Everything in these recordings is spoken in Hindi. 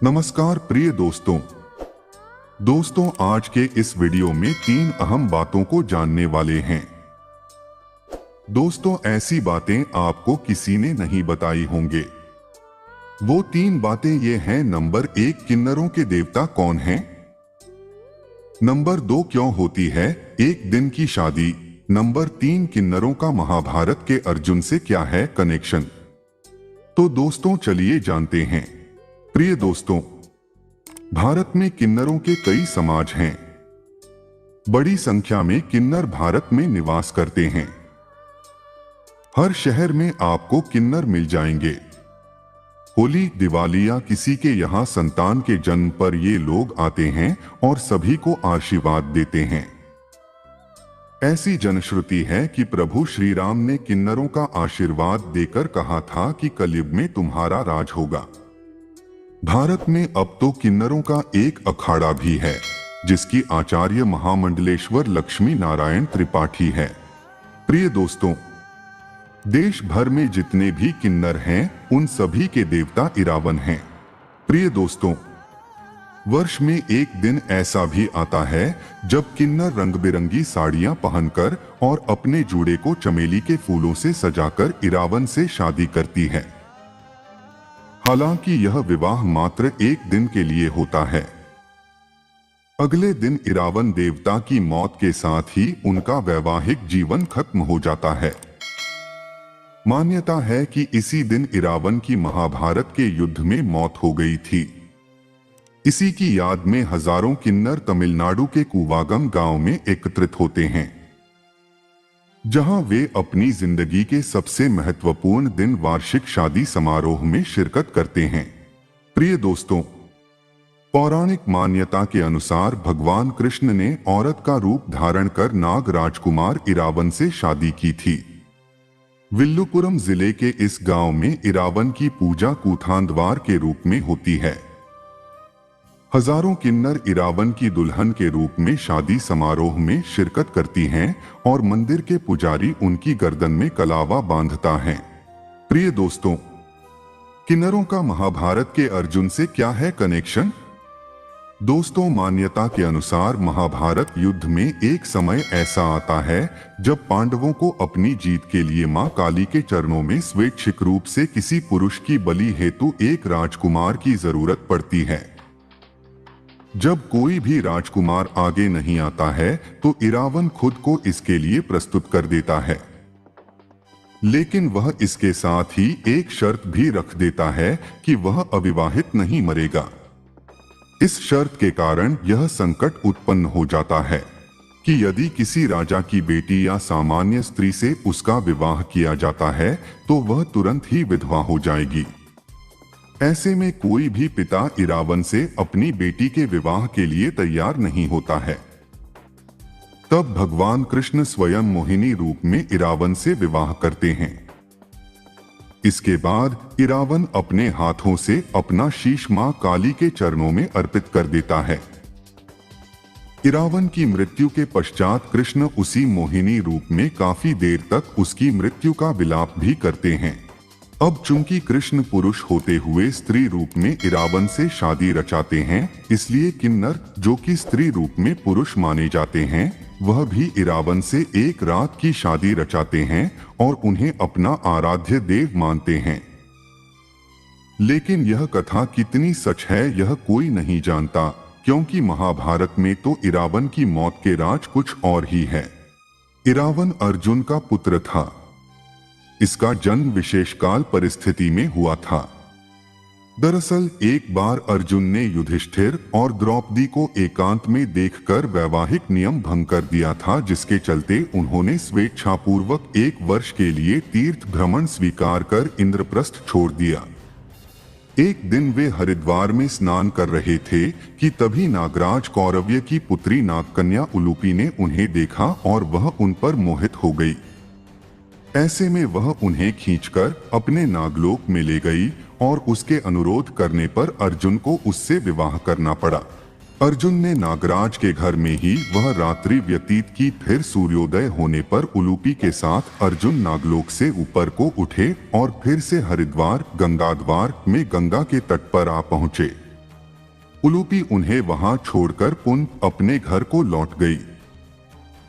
नमस्कार प्रिय दोस्तों, आज के इस वीडियो में 3 अहम बातों को जानने वाले हैं। दोस्तों, ऐसी बातें आपको किसी ने नहीं बताई होंगे। वो 3 बातें ये हैं। नंबर 1, किन्नरों के देवता कौन हैं? नंबर 2, क्यों होती है एक दिन की शादी? नंबर 3, किन्नरों का महाभारत के अर्जुन से क्या है कनेक्शन? तो दोस्तों चलिए जानते हैं। प्रिय दोस्तों, भारत में किन्नरों के कई समाज हैं। बड़ी संख्या में किन्नर भारत में निवास करते हैं। हर शहर में आपको किन्नर मिल जाएंगे। होली, दिवाली या किसी के यहाँ संतान के जन्म पर ये लोग आते हैं और सभी को आशीर्वाद देते हैं। ऐसी जनश्रुति है कि प्रभु श्री राम ने किन्नरों का आशीर्वाद देकर कहा था कि कलयुग में तुम्हारा राज होगा। भारत में अब तो किन्नरों का एक अखाड़ा भी है, जिसकी आचार्य महामंडलेश्वर लक्ष्मी नारायण त्रिपाठी है। प्रिय दोस्तों, देश भर में जितने भी किन्नर हैं, उन सभी के देवता इरावन हैं। प्रिय दोस्तों, वर्ष में एक दिन ऐसा भी आता है जब किन्नर रंग बिरंगी साड़ियां पहनकर और अपने जूड़े को चमेली के फूलों से सजाकर इरावन से शादी करती है। हालांकि यह विवाह मात्र एक दिन के लिए होता है। अगले दिन इरावन देवता की मौत के साथ ही उनका वैवाहिक जीवन खत्म हो जाता है। मान्यता है कि इसी दिन इरावन की महाभारत के युद्ध में मौत हो गई थी। इसी की याद में हजारों किन्नर तमिलनाडु के कूवागम गांव में एकत्रित होते हैं, जहां वे अपनी जिंदगी के सबसे महत्वपूर्ण दिन वार्षिक शादी समारोह में शिरकत करते हैं। प्रिय दोस्तों, पौराणिक मान्यता के अनुसार भगवान कृष्ण ने औरत का रूप धारण कर नाग राजकुमार इरावन से शादी की थी। विल्लुपुरम जिले के इस गांव में इरावन की पूजा कूथांदवार के रूप में होती है। हजारों किन्नर इरावन की दुल्हन के रूप में शादी समारोह में शिरकत करती हैं और मंदिर के पुजारी उनकी गर्दन में कलावा बांधता है। प्रिय दोस्तों, किन्नरों का महाभारत के अर्जुन से क्या है कनेक्शन? दोस्तों, मान्यता के अनुसार महाभारत युद्ध में एक समय ऐसा आता है जब पांडवों को अपनी जीत के लिए मां काली के चरणों में स्वैच्छिक रूप से किसी पुरुष की बलि हेतु एक राजकुमार की जरूरत पड़ती है। जब कोई भी राजकुमार आगे नहीं आता है तो इरावन खुद को इसके लिए प्रस्तुत कर देता है, लेकिन वह इसके साथ ही एक शर्त भी रख देता है कि वह अविवाहित नहीं मरेगा। इस शर्त के कारण यह संकट उत्पन्न हो जाता है कि यदि किसी राजा की बेटी या सामान्य स्त्री से उसका विवाह किया जाता है तो वह तुरंत ही विधवा हो जाएगी। ऐसे में कोई भी पिता इरावन से अपनी बेटी के विवाह के लिए तैयार नहीं होता है। तब भगवान कृष्ण स्वयं मोहिनी रूप में इरावन से विवाह करते हैं। इसके बाद इरावन अपने हाथों से अपना शीश मां काली के चरणों में अर्पित कर देता है। इरावन की मृत्यु के पश्चात कृष्ण उसी मोहिनी रूप में काफी देर तक उसकी मृत्यु का विलाप भी करते हैं। अब चूंकि कृष्ण पुरुष होते हुए स्त्री रूप में इरावन से शादी रचाते हैं, इसलिए किन्नर जो कि स्त्री रूप में पुरुष माने जाते हैं, वह भी इरावन से एक रात की शादी रचाते हैं और उन्हें अपना आराध्य देव मानते हैं। लेकिन यह कथा कितनी सच है यह कोई नहीं जानता, क्योंकि महाभारत में तो इरावन की मौत के राज कुछ और ही है। इरावन अर्जुन का पुत्र था। इसका जन्म विशेषकाल परिस्थिति में हुआ था। दरअसल एक बार अर्जुन ने युधिष्ठिर और द्रौपदी को एकांत में देखकर वैवाहिक नियम भंग कर दिया था, जिसके चलते उन्होंने स्वेच्छापूर्वक 1 वर्ष के लिए तीर्थ भ्रमण स्वीकार कर इंद्रप्रस्थ छोड़ दिया। एक दिन वे हरिद्वार में स्नान कर रहे थे कि तभी नागराज कौरव्य की पुत्री नागकन्या उलूपी ने उन्हें देखा और वह उन पर मोहित हो गई। ऐसे में वह उन्हें खींचकर अपने नागलोक में ले गई और उसके अनुरोध करने पर अर्जुन को उससे विवाह करना पड़ा। अर्जुन ने नागराज के घर में ही वह रात्रि व्यतीत की। फिर सूर्योदय होने पर उलूपी के साथ अर्जुन नागलोक से ऊपर को उठे और फिर से हरिद्वार गंगाद्वार में गंगा के तट पर आ पहुंचे। उलूपी उन्हें वहां छोड़कर पुनः अपने घर को लौट गई।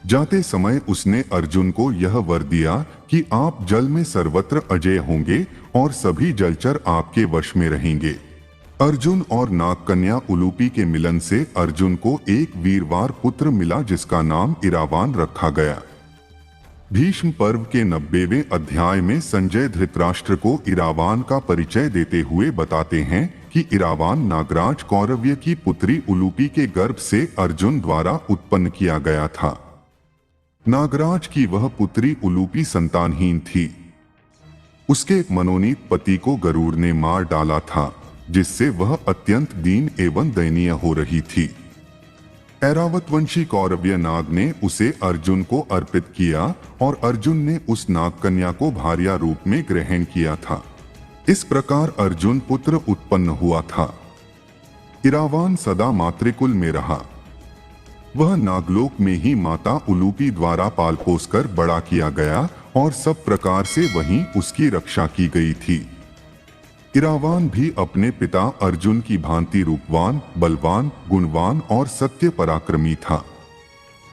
जाते समय उसने अर्जुन को यह वर दिया कि आप जल में सर्वत्र अजय होंगे और सभी जलचर आपके वश में रहेंगे। अर्जुन और नागकन्या उलूपी के मिलन से अर्जुन को एक वीरवार पुत्र मिला जिसका नाम इरावान रखा गया। भीष्म पर्व के 90वें अध्याय में संजय धृतराष्ट्र को इरावान का परिचय देते हुए बताते हैं कि इरावान नागराज कौरव्य की पुत्री उलूपी के गर्भ से अर्जुन द्वारा उत्पन्न किया गया था। नागराज की वह पुत्री उलूपी संतानहीन थी। उसके मनोनीत पति को गरुड़ ने मार डाला था, जिससे वह अत्यंत दीन एवं दयनीय हो रही थी। ऐरावतवंशी कौरव्य नाग ने उसे अर्जुन को अर्पित किया और अर्जुन ने उस नागकन्या को भार्या रूप में ग्रहण किया था। इस प्रकार अर्जुन पुत्र उत्पन्न हुआ था। इरावान सदा मातृकुल में रहा। वह नागलोक में ही माता उलूपी द्वारा पाल पोस कर बड़ा किया गया और सब प्रकार से वहीं उसकी रक्षा की गई थी। इरावान भी अपने पिता अर्जुन की भांति रूपवान, बलवान, गुणवान और सत्य पराक्रमी था।